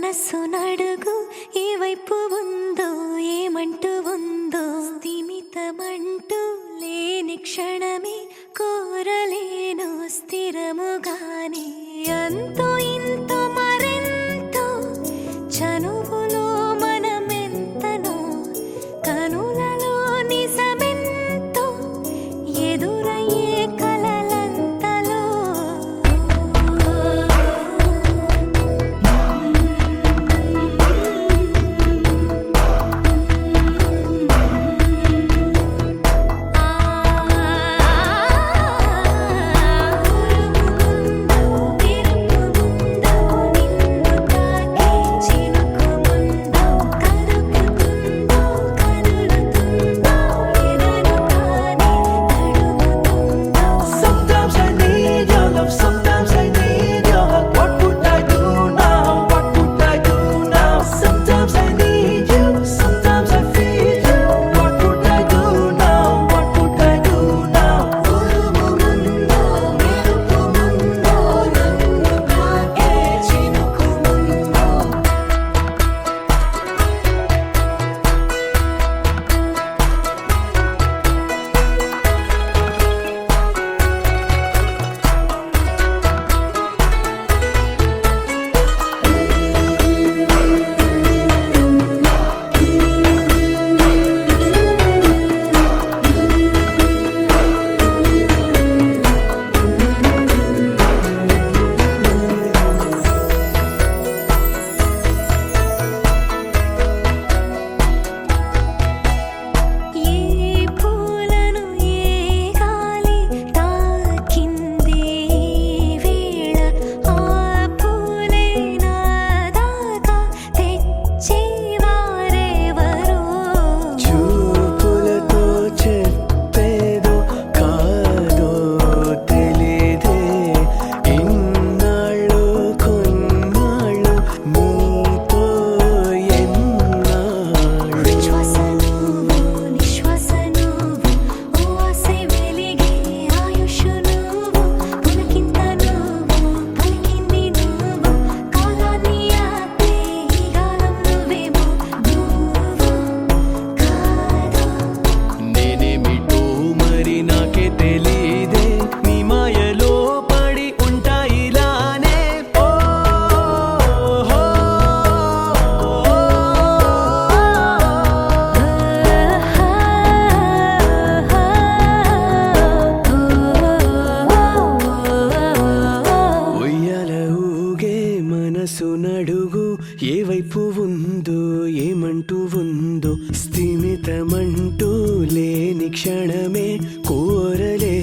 మనసు నడుగు ఏ వైపు ఉందో ఏమంటూ ఉందో స్థిమితమంటూ లేని క్షణమే కోరలేను స్థిరముగానే అంతో ఇంతో మరెంతో చనువులో మనమెంతనో కనులలో నిజమెంతో ఎదురయ్యే కలలంతలో నడుగు ఏ వైపు ఉందో ఏమంటూ ఉందో స్థిమితమంటూ లేని క్షణమే కోరలే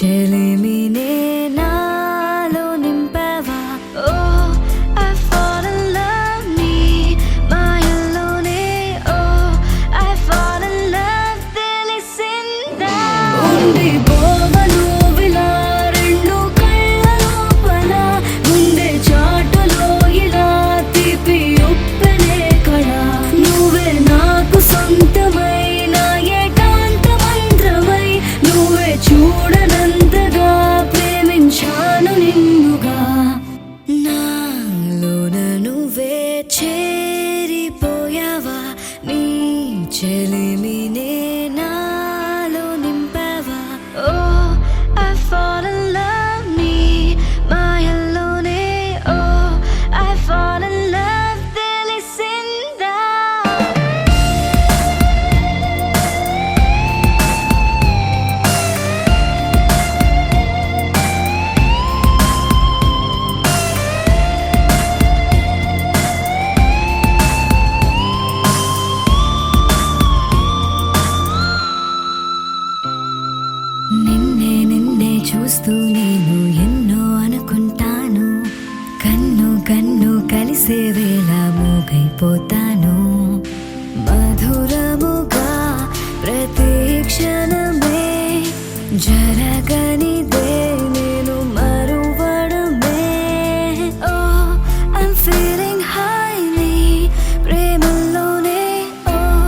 చెలిమినే నాలో నింపావా. Oh, I fall in love నీ మాయల్లోనే. Oh, I fall in love తెలిసిందా. ఉండిపోవా నువ్విలా రెండు కళ్ళ లోపల, గుండె చాటులో ఇలా తీపి ఉప్పెనే కళ. నువ్వే నాకు సొంతమైన ఏకాంత మంత్రమై, నువ్వే చూడనంతగా ప్రేమించాను నిన్నుగా. నాలోన నువ్వే చేరిపోయావా, నీ చెలిమినే నాలో నింపావా. Oh, I fall in love నీ మాయల్లోనే. Oh, I fall in love తెలిసిందా. నిన్నే నిన్నే చూస్తూ నేను ఎన్నో అనుకుంటాను. కన్ను కన్ను కలిసే వేళ మూగైపోతాను. మధురముగా ప్రతి క్షణమే జరగనిదే నేను మరువడమే. Oh, I'm feeling high నీ ప్రేమలోనే. Oh,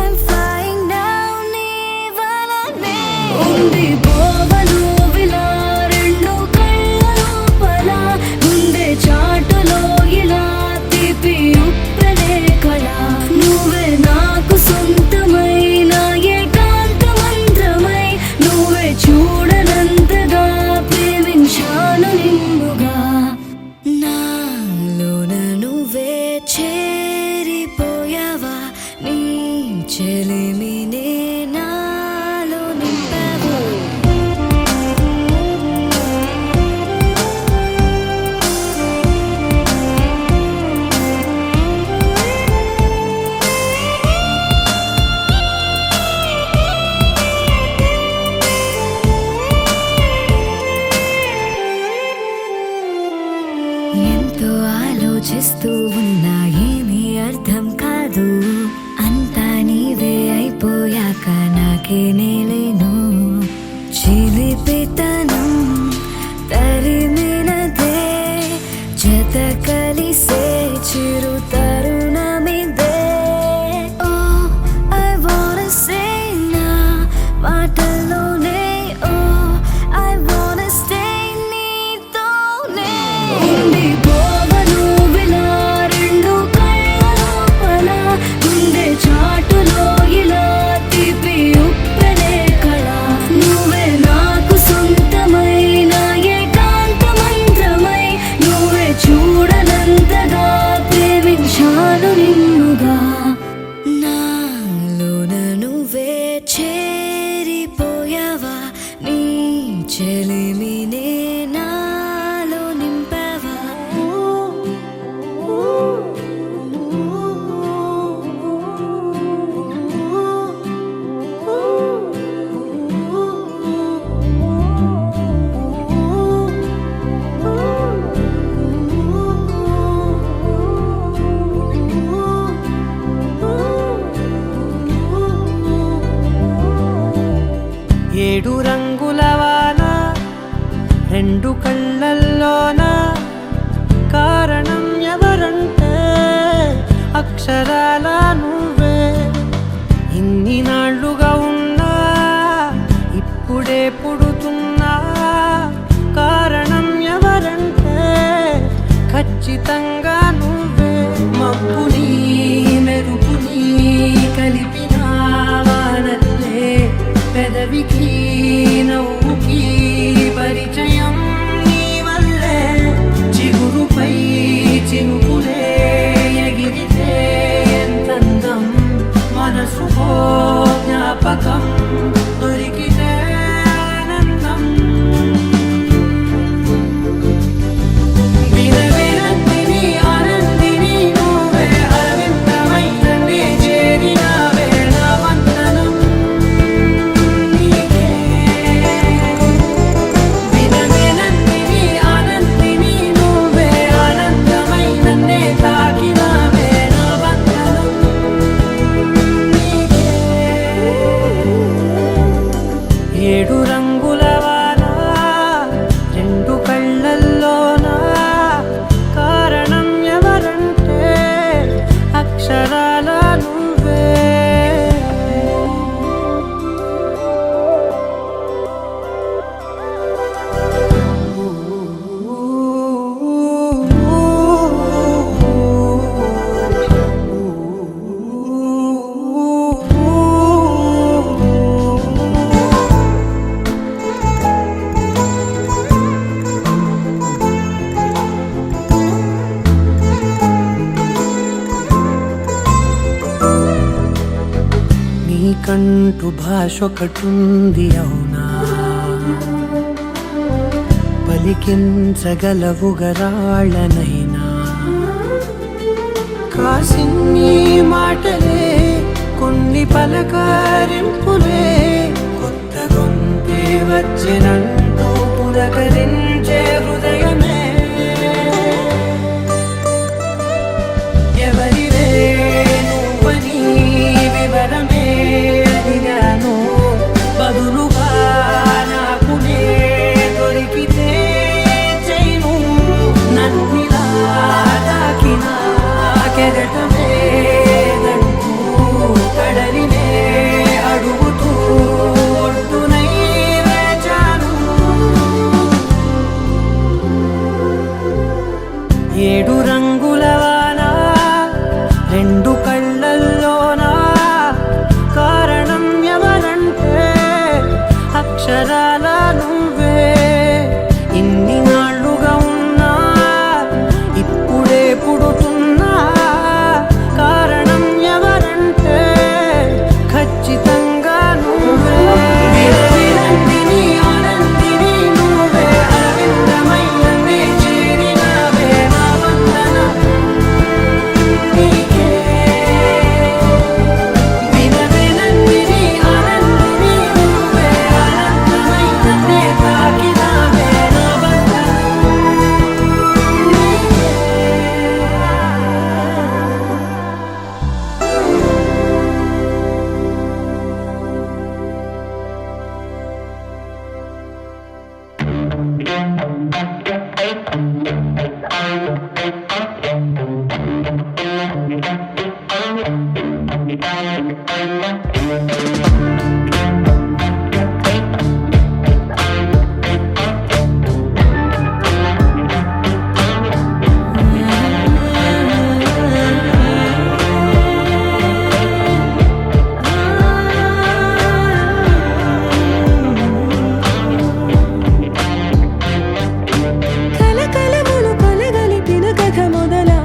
I'm flying down నీ వలనే. ఉండిపోవా నువ్విలా రెండు కళ్ళ లోపల, గుండె చాటులో ఇలా తీపి ఉప్పెనే కళ. నువ్వే నాకు సొంతమైన ఏకాంత మంత్రమై, నువ్వే చూడనంతగా ప్రేమించాను నిన్నుగా. నాలోన నువ్వే చేరిపోయావా, నీ చెలిమినే నాలో నింపావా. ఎంతో ఆలోచిస్తూ ఉన్నా ఏమీ అర్థం కాదు. అంతా నీవే అయిపోయాక నాకే నేలేను. చిలిపితనం తరిమినదే, జత కలిసే చిరు తరుణమిదే. Oh, I wanna say నా మాటల్లోనే. Oh, I wanna stay నీతోనే. ఉండిపోవా నువ్విలా రెండు కళ్ళ లోపల, గుండె చాటులో ఇలా తీపి ఉప్పెనే కళ. నువ్వే నాకు సొంతమైన ఏకాంత మంత్రమై, నువ్వే చూడనంతగా ప్రేమించాను నిన్నుగా. నాలోన నువ్వే చేరిపోయావా, నీ చెలిమినే నాలో నింపావా. ఏడు రంగుల వాన రెండు కళ్ళల్లోన, కారణం ఎవరంటే అక్షరాల నువ్వే. ఇన్ని నాళ్ళుగా ఉన్నా ఇప్పుడే పుడుతున్నా, కారణం ఎవరంటే ఖచ్చితంగా నువ్వే. మబ్బుని మెరుపుని కలిపిన వానల్లే, పెదవికి నవ్వుకి పరిచయం నీ వల్లే. చిగురుపై చినుకులే ఎగిరితే ఎంతందం, మనసుకో జ్ఞాపకం దొరికితే ఆనందం. వినవినంతిని ఆనందిని నువ్వే, అరవిందమైన నీ చేరిన వేళ వందనం నీకే. ఏడు రంగుల వాన రెండు కళ్ళల్లోనా కారణం ఎవరంటే అక్షరాల నువ్వే నీకంటూ భాష ఒకటుంది అవునా పలికించగలవు గరాళ్ళనైనా కాసిన్ని మాటలే కొన్ని పలకరింపులే కొత్త గొంతే వచ్చినంటూ పులకరించే హృదయమే ఎవరివే నువ్వని వివరమే అడిగాను బదులుగా నాకునే దొరికితే చేయను నన్నిలా తాకిన కెరటమే దంటూ కడలినే అడుగుతూ ఒడ్డునై వేచాను ఏడు రంగుల వాన రెండు కళ్ళల్లోనా కారణం ఎవరంటే అక్షరాల నువ్వే ఇన్ని నాళ్ళుగా ఉన్నా ఇప్పుడే పుడుతున్నా కారణం ఎవరంటే ఖచ్చితంగా నువ్వే విరవిరందిని ఆనందిని నువ్వే అరవిందమయ్యనే చేరినావే నా వందనం నీకే విరవిరందిని ఆనందిని నువ్వే అనంతమయ్యనే తాకినావే నా వందనం నీకే కలకలములు కలగలిపిన కథ మొదలా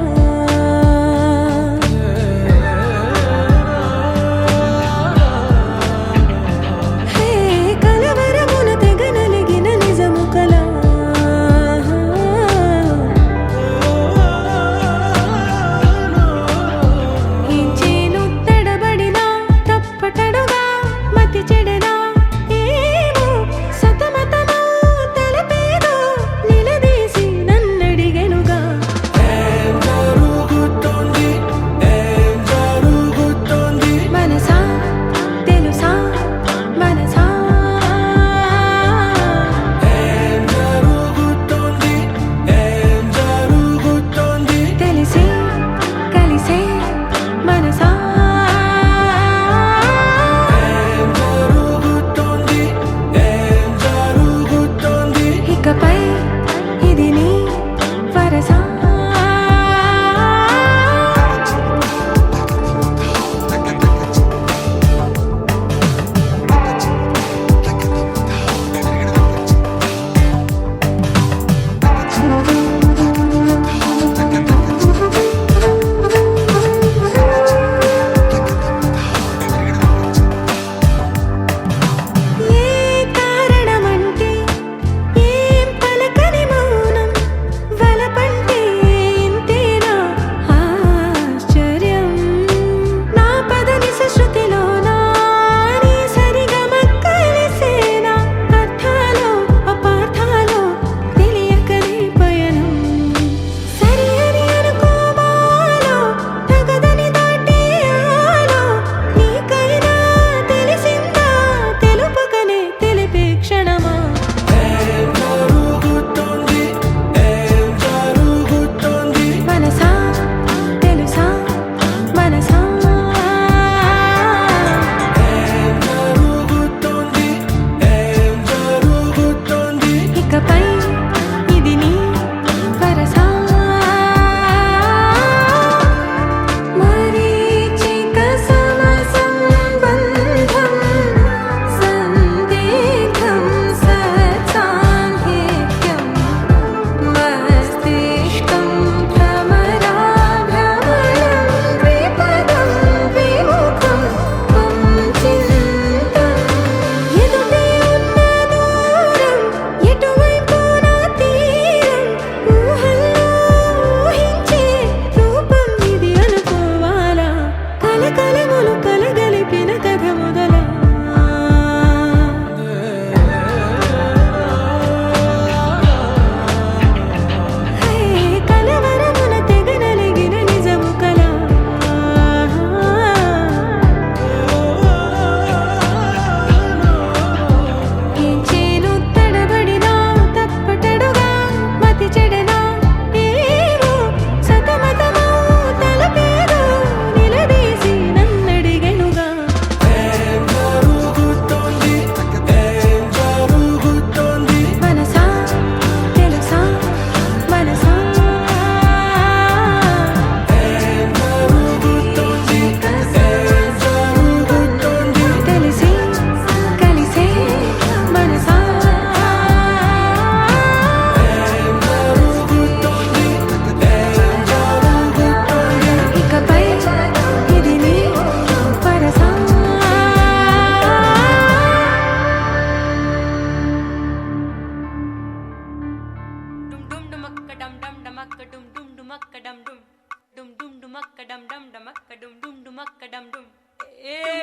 dum dum dum akka dum dum dum akka dum dum.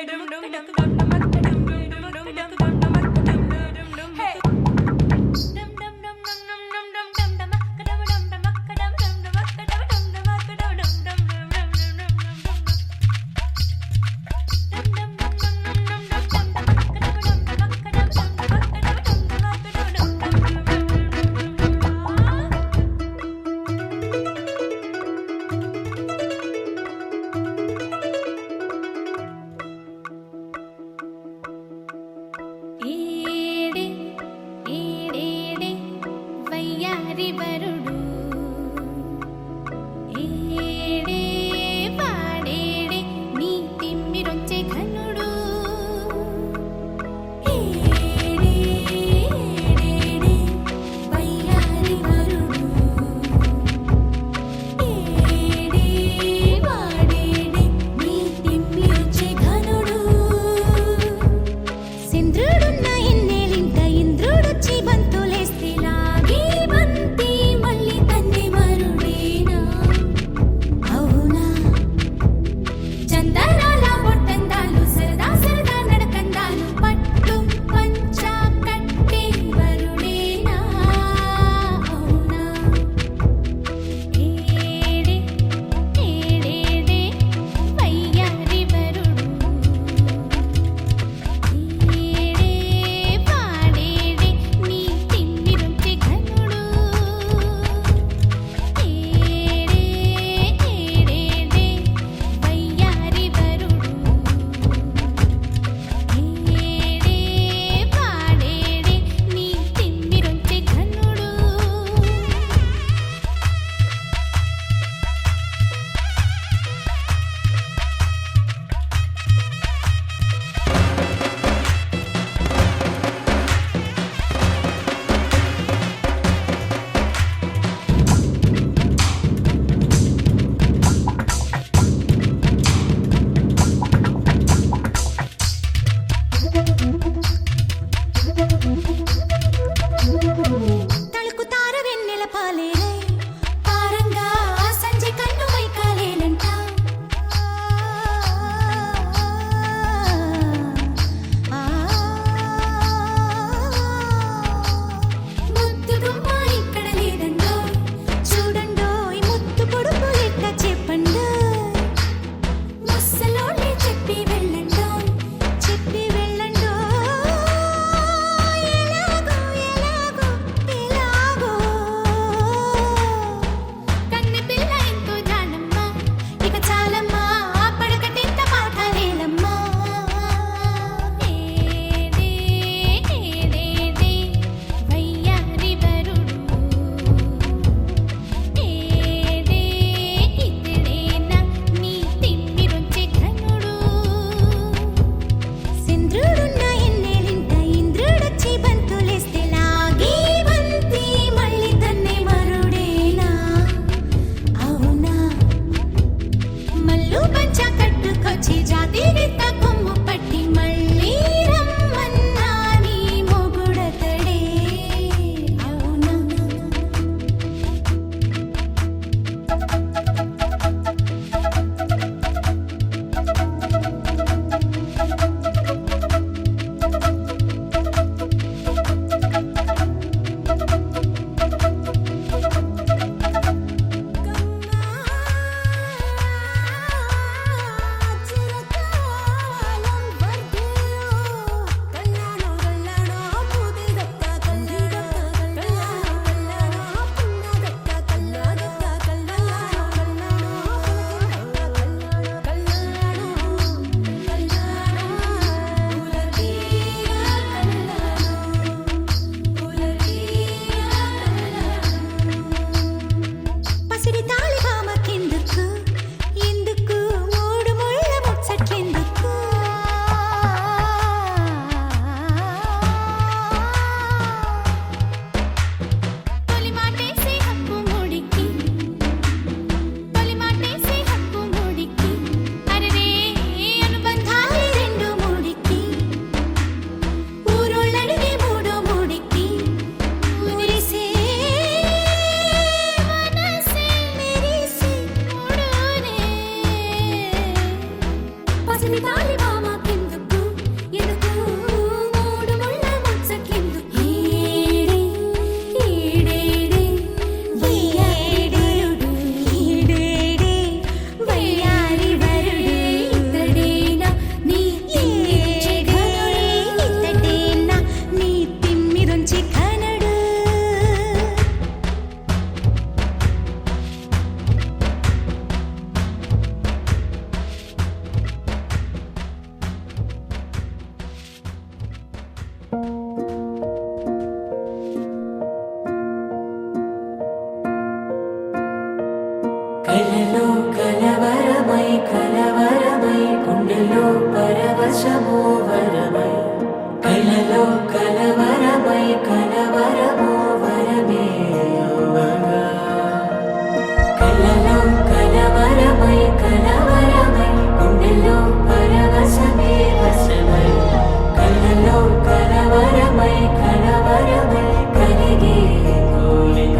Dum dum dum dum dum akka dum dum dum dum dum dum dum akka dum dum dum. Hey. Dum dum dum dum dum dum dum dum dum akka dum dum dum akka dum dum dum akka dum dum dum akka dum dum dum dum dum dum dum. Dum dum dum dum dum dum dum dum dum akka dum dum dum akka dum dum dum akka dum dum dum akka dum dum dum dum dum dum dum. కలవరమై గుండెలో పరవశమో వరమై కలలో కలవరమై కలవరమో వరమే యువగా కలలో కలవరమై కలవరమై గుండెలో పరవశమే వశమై కలలో కలవరమై కలవరమై కలిగే కోరిక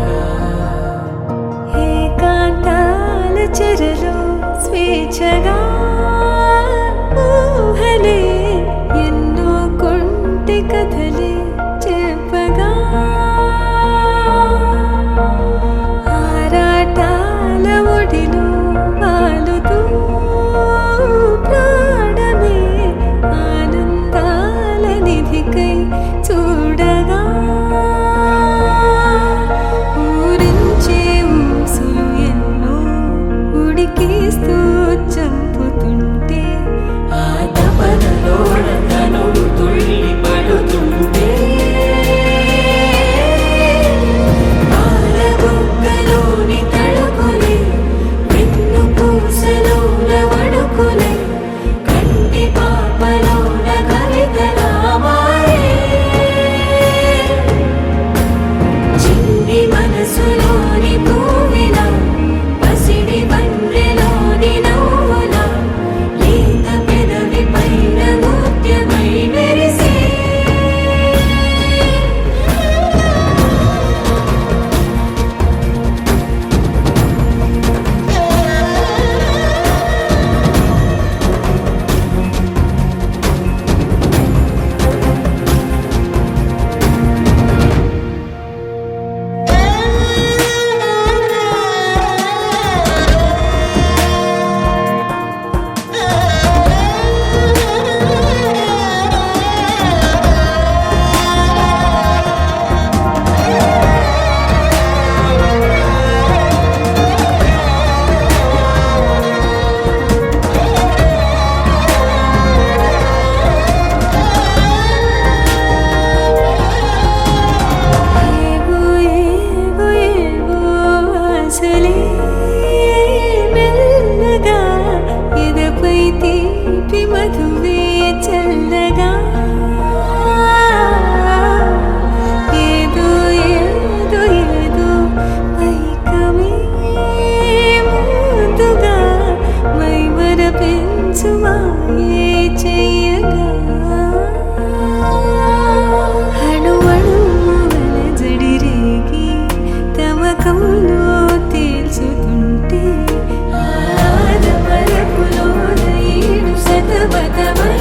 ఏకాంతాల చెరలో స్వేచ్ఛగా ఊహలే ఎన్నో కొంటి కథలే చెప్పగా ఆరాటాల ఒడిలో వాలుతూ ప్రాణమే ఆనందాల నిధికై చూడగా ఊరించే ఊసులు ఎన్నో ఉడికిస్తూ చంపుతుంటే ఆ తపనలోన తనువు తుళ్ళి పడుతుంటే పాలబుగ్గలోని తడుకులే వెన్ను పూసలోన వడుకులే కంటి పాపలోన కవితలా మారే చిన్ని మనసులోని పూవిలా పసిడి బండ్రెలోని నవ్వులా లేత పెదవి పైన ముత్యమై మెరిసే ఏవో ఏవో ఏవో ఆశలే మెల్లగా ఎదపై తీపి మధువే చల్లగా ఏదో ఏదో ఏదో పైకమే ముందుగా మైమర పెంచుమాయే చెయ్యగా అణువణువుల జడిరేగి తమకంలో తేల్చుతుంటే ఆదమరపులోన ఏడు శతబతమై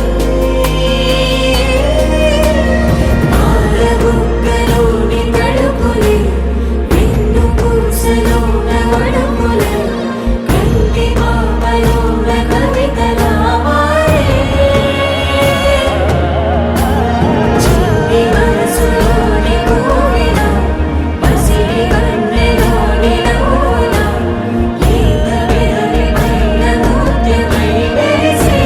పాలబుగ్గలోని తడుకులే వెన్ను పూసలోన వడుకులే కంటి పాపలోన కవితలా మారే చిన్ని మనసులోని పూవిలా పసిడి బండ్రెలోని నవ్వులా లేత పెదవి పైన ముత్యమై మెరిసే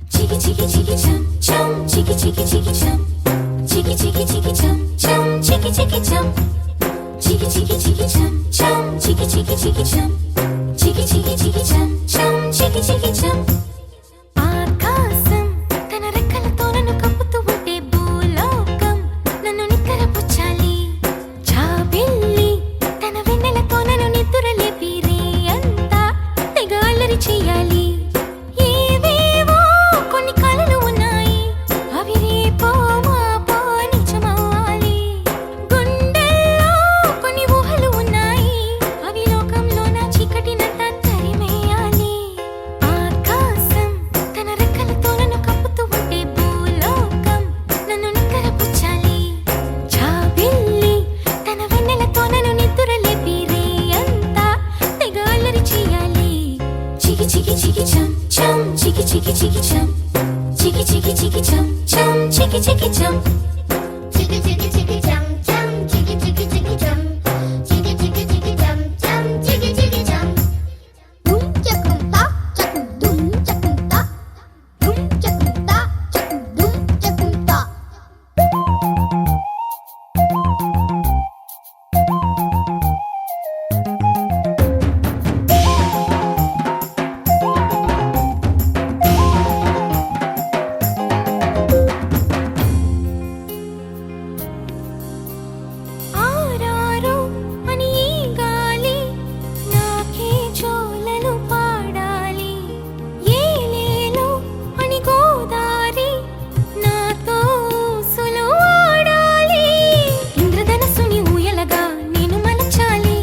Chiki chiki chiki chum chum, chiki chiki chiki chum, chiki chiki chiki chum chum, chiki chiki chum, chiki chiki chiki chum chum, chiki chiki chiki chum, chiki chiki chiki chum chum, chiki chiki chum. ఆకాశం తన రెక్కలతో నన్ను కప్పుతూ ఉంటే భూలోకం నన్ను నిక్కరపుచ్చాలి. జాబిల్లి తన వెన్నెలతో నన్ను నిద్రలేపి రే అంతా తెగ అల్లరి చేయాలి. ఏవేవో కొన్ని కలలు ఉన్నాయి అవి రేపో chicky chicky chum, chicky chicky chicky chum, chum, chicky chicky chum, chicky chicky chicky chum, chum, chicky chicky chicky chum, chicky chicky chicky chum, chum, chicky chicky chum. Dum chakum ta, chakum dum chakum ta, dum chakum ta, chakum dum chakum ta. ఆరారో అని ఈ గాలి నాకే జోలలు పాడాలి ఏలేలో అని గోదారి నాతో ఊసులు ఆడాలి ఇంద్రధనస్సుని ఊయలగా నేను మలచాలి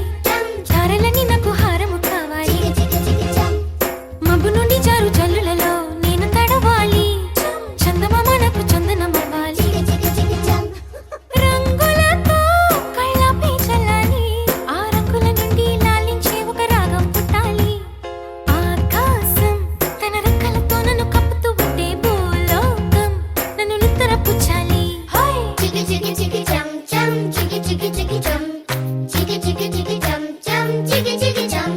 చారలని నాకు హారము కావాలి మబ్బు నుండి జారు జల్లులలో నేను తడవాలి చందమామ నాకు చందనమవ్వాలి రంగులతో కళ్ళపై చల్లాలి ఆ రంగుల నుండి లాలించే ఒక రాగం పుట్టాలి ఆకాశం తన రెక్కలతో నన్ను కప్పుతూ ఉంటే భూలోకం నన్ను నిద్రపుచ్చాలి Chicky chicky chicky chum chum, chicky chicky chicky chum, chicky chicky chicky chum chum, chicky chicky chum.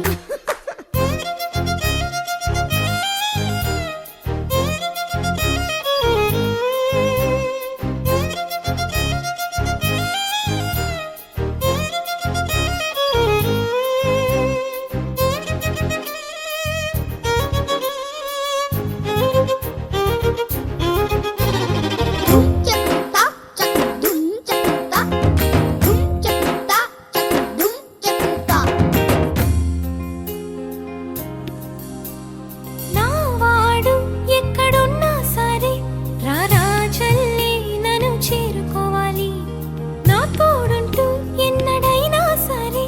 Dum chakum ta, chakum dum chakum ta, dum chakum ta, chakum dum chakum ta. నా వాడు ఎక్కడున్నా సరే రారాజల్లే నన్ను చేరుకోవాలి నా తోడుంటూ ఎన్నడైనా సరే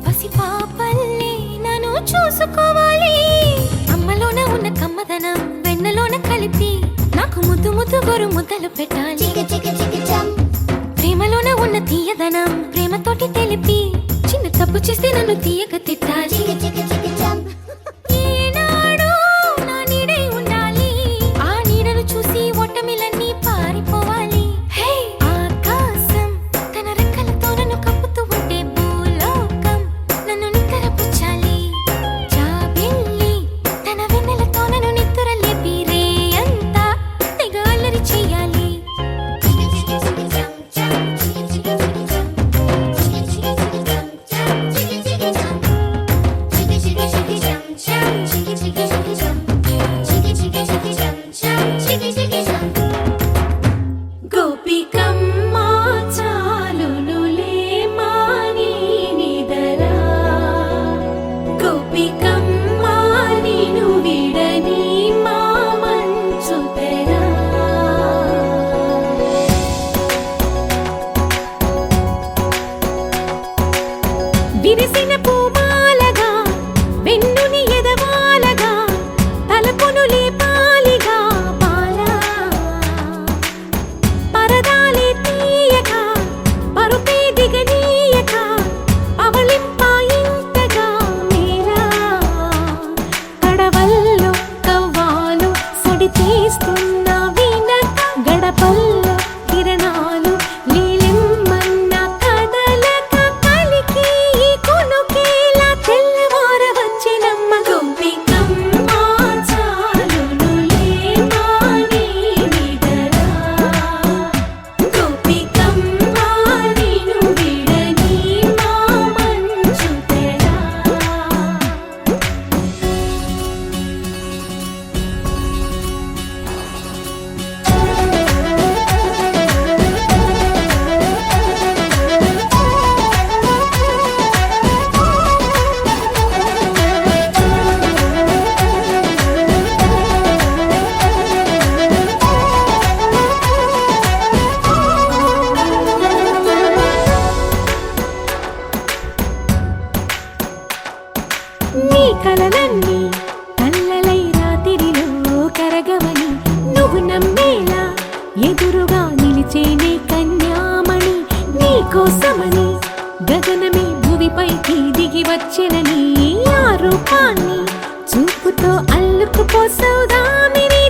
పసిపాపల్లే నన్ను చూసుకోవాలి అమ్మలోన ఉన్న కమ్మదనం వెన్నలోన కలిపి నాకు ముద్దు ముద్దు గొరు ముద్దలు పెట్టాలి Chicky chicky chicky chum, ప్రేమలోన ఉన్న తీయదనం ప్రేమతోటి తెలిపి చిన్న తప్పు చేస్తే నన్ను తీయక తిట్టాలి chicky chicky chicky chum. ఈనాడు నా నీడై ఉండాలి ఆ నీడను చూసి ఓటమిలన్నీ పారిపోవాలి హే ఆకాశం తన రెక్కలతో నన్ను కప్పుతూ ఉంటే భూలోకం నన్ను నిద్రపుచ్చాలి జాబిల్లి తన వెన్నెలతో నన్ను నిద్ర లేపి రేయంతా తెగ అల్లరి చెయ్యాలి Chicky chicky chicky chum chum, chicky chicky chicky chum, chicky chicky chicky chum chum, chicky chicky chum. Chicky chicky chicky chum chum, chicky chicky chicky chum, chicky chicky chicky chum chum, chicky chicky chum. గోపికమ్మ చాలునులే మాని నిదరా గోపికమ్మ నిను విడని మా మంచు తెరా విరిసిన పూమాలగా వెన్నుని ఎదవాలగా తలపును లేపాలిగా బాలా పరదాలే తీయక పరుపే దిగనీయక అవలింపాయింతగా మేరా కడవల్లో కవ్వాలు సడి చేస్తున్న వినక గడపల్లో కిరణాలు నీలిమ్మన్న కదలక కలికి ఈ కొనుకేలా తెల్లవార వచ్చినమ్మ గోపికమ్మ చాలునులే మాని నిదరా గోపికమ్మ నిను విడని మా మంచు తెరా నీ కలలన్నీ కల్లలై రాత్రిలో కరగవని నువ్వు నమ్మేలా ఎదురుగా నిలిచేనే కన్యామణి నీ కోసమని గగనమే భువిపైకి దిగి వచ్చెనని ఆ రూపాన్ని చూపుతో అల్లుకుపోసౌదామిని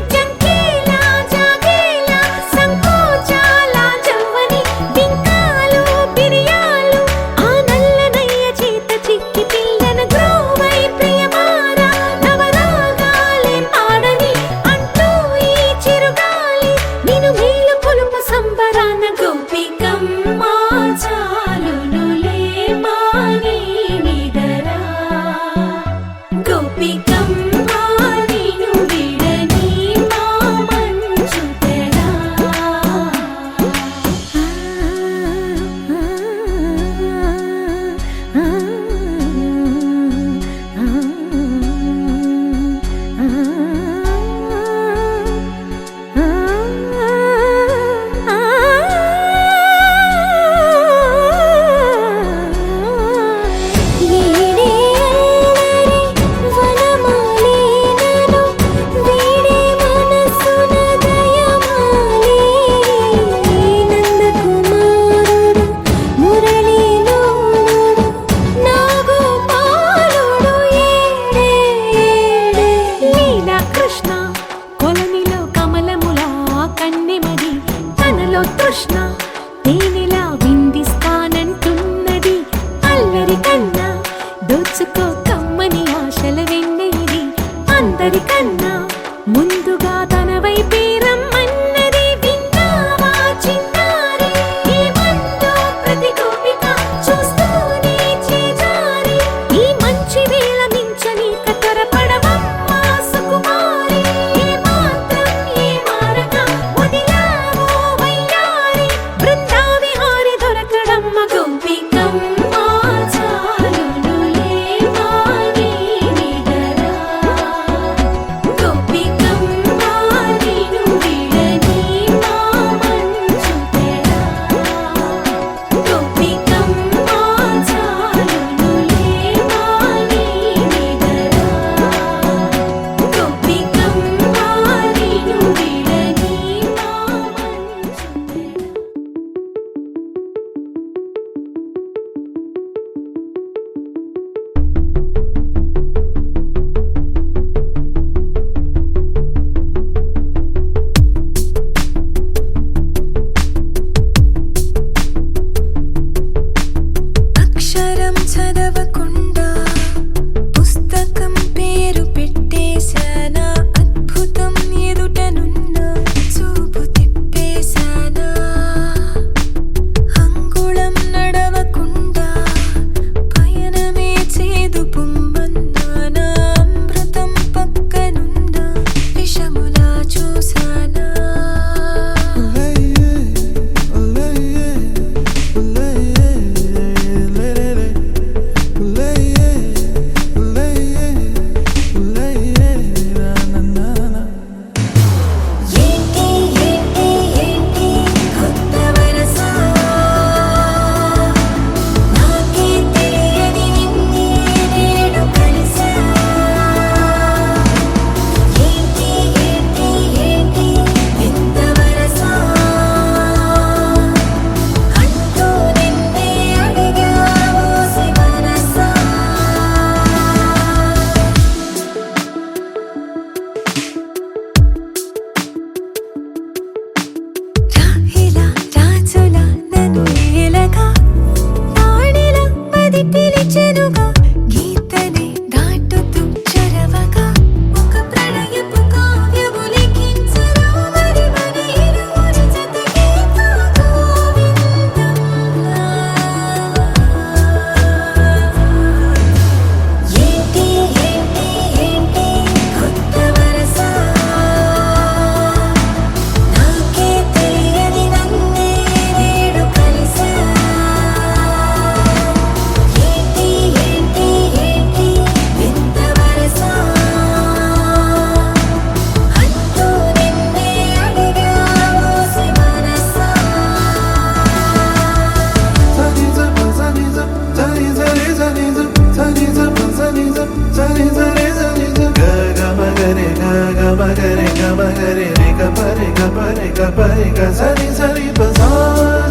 గరే గ గ మ గరే గ మ గరే రే గ ప రే గ ప రే గ ప రే గ సరి సరి ప సా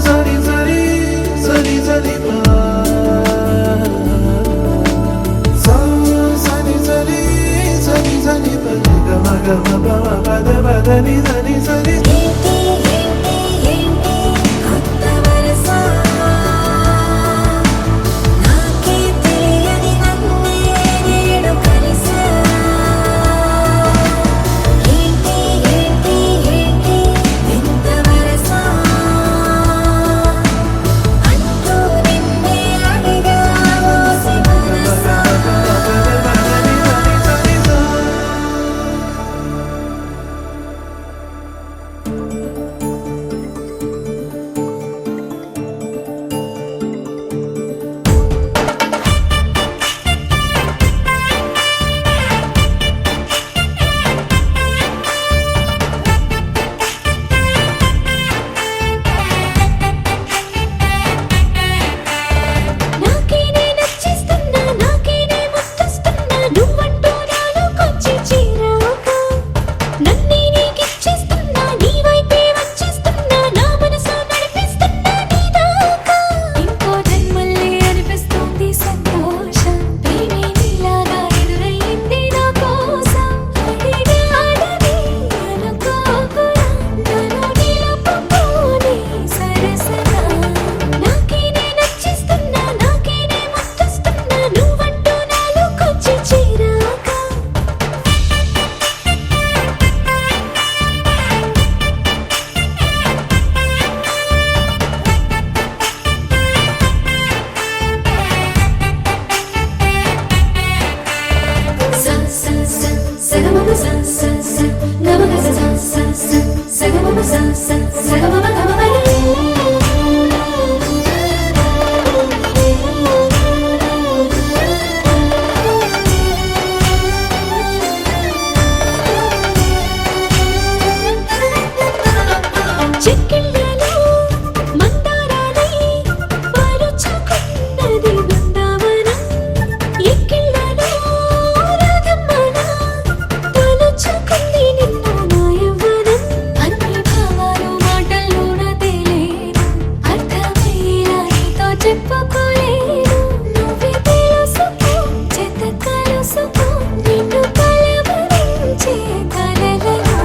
సరి సరి సరి సరి ప సా సరి సరి సరి సరి ప రే గ మ గ మ ప మ ప ద ప ద ని ద ని సరి ఏంటి ఏంటి ఏంటి కొత్త వరస నాకే తెలియని నన్నే నేడు కలిసా ఏంటి ఏంటి ఏంటి వింత వరస అంటూ నిన్నే అడిగా ఓసి మనసా నాకే నే నచ్చిస్తున్నా నాకే నే ముద్దస్తున్నా నువ్వంటూ నాలోకొచ్చి చేరాక నన్నే నీకిచ్చేస్తున్నా నీ వైపే వచ్చేస్తున్నా నా మనసు నడిపిస్తున్నా నీ దాకా ఇంకో జన్మల్లే అనిపిస్తుంది సంతోషం ప్రేమే నీలాగా ఎదురయ్యింది నా కోసం అడిగాడని అనుకోకురా నన్ను నిలుపుకోని సరసగా నాకే నే నచ్చిస్తున్నా నాకే నే ముద్దస్తున్నా నువ్వంటూ నాలోకొచ్చి చేరాక sa sa sa sa ga ma sa sa sa ga ma ga sa sa sa sa ga ma sa sa sa ga ma ga ma చెక్కిళ్ళలో మందారాలై పరుచుకున్నది Brindavanam ఎక్కిళ్ళలో రాధమ్మన తలుచుకుంది నిన్ను నా యవ్వనం అన్ని భావాలు మాటల్లోన తేలేను అర్థమయ్యేలా నీతో చెప్పుకోలేను నువ్వే తెలుసుకో చేత కలుసుకో నిన్ను కలవరించే కలలలో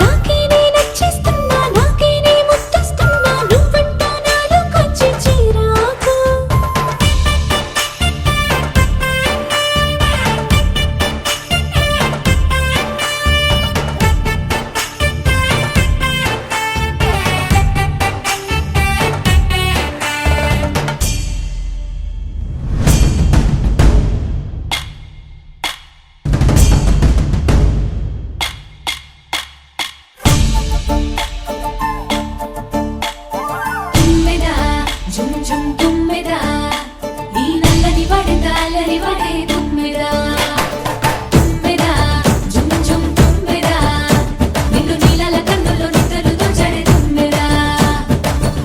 నాకే నే నచ్చిస్తున్నా నాకే నే ముద్దస్తున్నా నువ్వంటూ నాలోకొచ్చి చేరాక తుమ్మెదా జుమ్ జుమ్ తుమ్మెదా ఈ నల్లని వడగాలని వడే తుమ్మెదా తుమ్మెదా జుమ్ జుమ్ తుమ్మెదా నిన్ను నీలల కన్నుల్లో నిద్రలు దోచడే తుమ్మెదా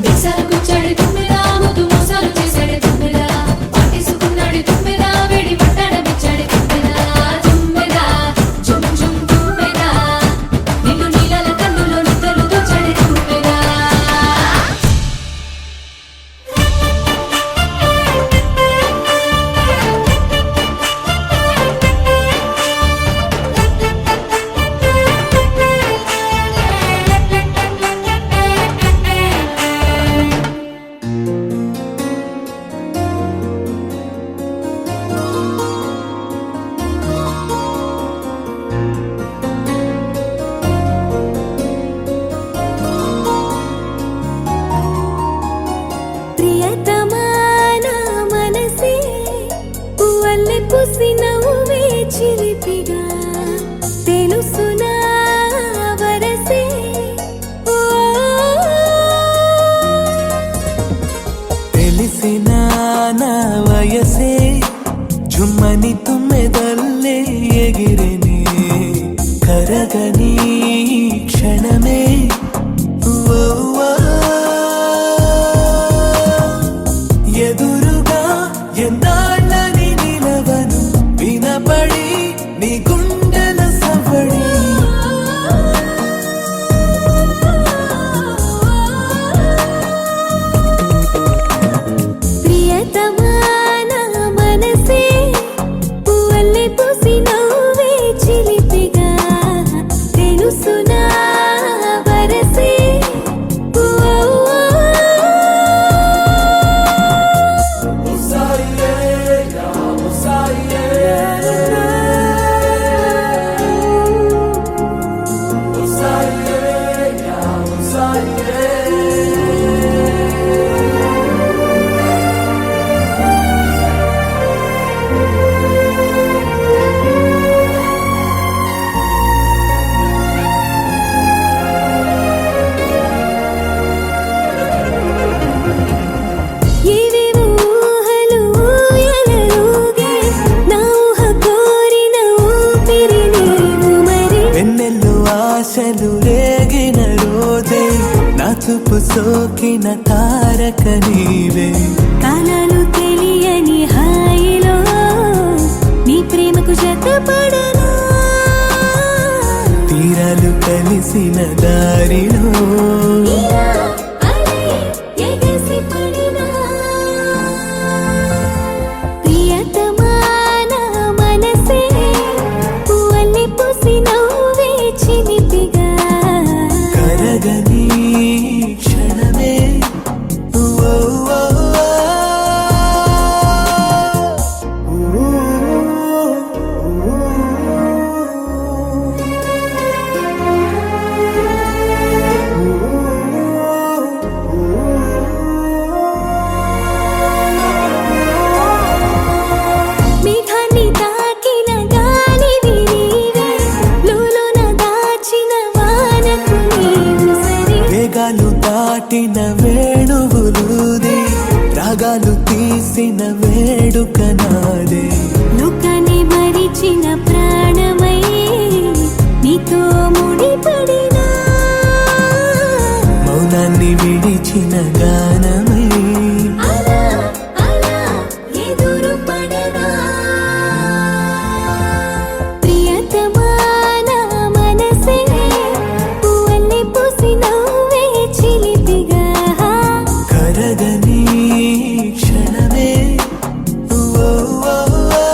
విసాలు గుచ్చడే తుమ్మెదా ముద్దు మోసాలు చేసాడే తుమ్మెదా పాటేసుకున్నాడే తుమ్మెదా వేడి పట్టడమిచ్చాడే తుమ్మెదా తుమ్మెదా జుమ్ జుమ్ తుమ్మెదా నిన్ను నీలల కన్నుల్లో నిద్రలు దోచడే తుమ్మెదా ప్రియతమా నా మనసే పువ్వల్లె పూసి నవ్వే చిలిపిగా తెలుసునా వరసే ఓ తెలిసిన నా వయసే ఝుమ్మని తుమ్మెదల్లే ఎగిరెనే కరగని క్షణమే ఓ ఓ. ఎదురుగా ఎందాళ్ళని నిలవను వినపడి నీ గుండెల సవ పసుపు సోకిన తారక నీవే కాలాలు తెలియని హాయిలో నీ ప్రేమకు జతపడనా తీరాలు కలిసిన దారిలో ఇలా అలే ఎగసి పడినా ప్రియతమా నా మనసే పువ్వల్లి పూసి నవ్వే చిలిపిగా కరగని క్షణమే ఓ, ఓ, ఓ, మేఘాన్ని తాకిన గాలివి నీవే లోలోన దాచిన వానకు నీవు సరి వేగాలు దాటిన వేణువులుది రాగాలు తీసిన వేడుక నాదే లోకాన్ని మరిచిన ప్రాణమై నీతో ముడిపడినా మౌనాన్ని విడిచిన గానమై అలా అలా ఎదురు పడనా ప్రియతమా నా మనసే పువ్వల్లి పూసి నవ్వే చిలిపిగా కరగని క్షణమే ఓ, ఓ, ఓ.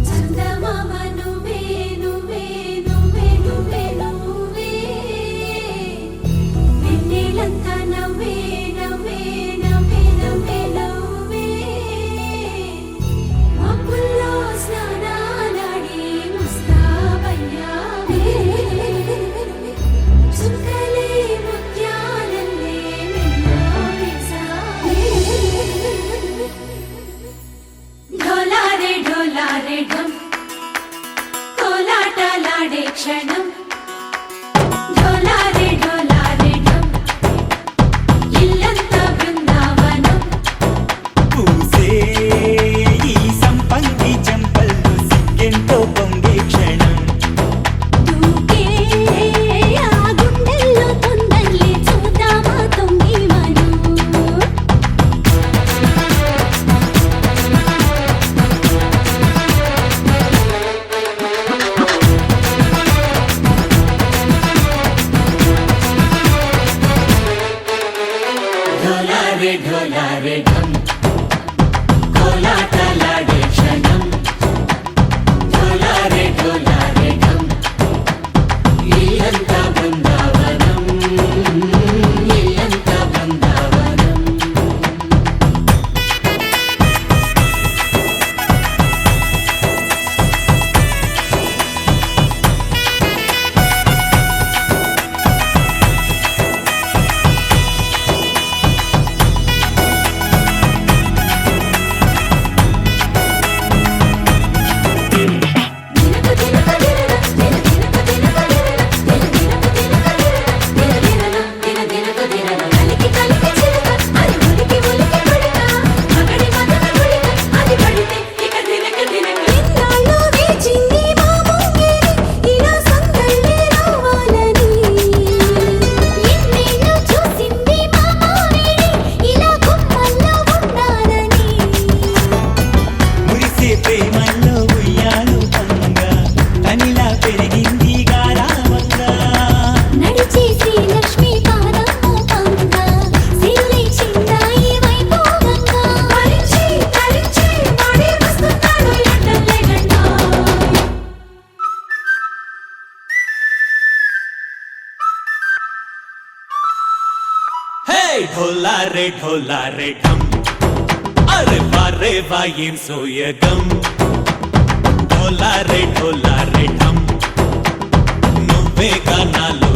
చందమామ నువ్వే నువ్వే నువ్వే నువ్వే నువ్వే వెన్నెలంతా నవ్వే నవ్వే నవ్వే నవ్వే నవ్వే మబ్బుల్లో స్నానాలాడి ముస్తాబయ్యావే చుక్కలే ముత్యాలల్లే మెల్లో వేసావే ఢోలారే ఢమ్ కోలాటలాడే క్షణం ఢోలారే ఢమ్ ఇల్లంతా బృందావనం పూసే ఈ సంపంగి చెంపల్లో సిగ్గెంతో పొంగే క్షణం దూకే ఆ గుండెల్లో తొందరలే చూద్దామా తొంగి మనం ఢోలారే ఢమ్ కోలాటలాడే క్షణం ఢోలారే ఢమ్ ఇల్లంతా బృందావనం ఇల్లంతా బృందావనం మురిసే ప్రేమల్లో ఉయ్యాలు పంగా తనిలా పెరిగింది గారావంగా నడిచే శ్రీలక్ష్మి పాదము పంగా సిల్లి చిందాయి వైభోగంగా తరించి వాడే వస్తున్నాడు లండన్ లేకుండా హే ఢోలారే ఢమ్ అరే వారే వాయేం సోయగం ఢోలారే ఢమ్ నువ్వే గానాలో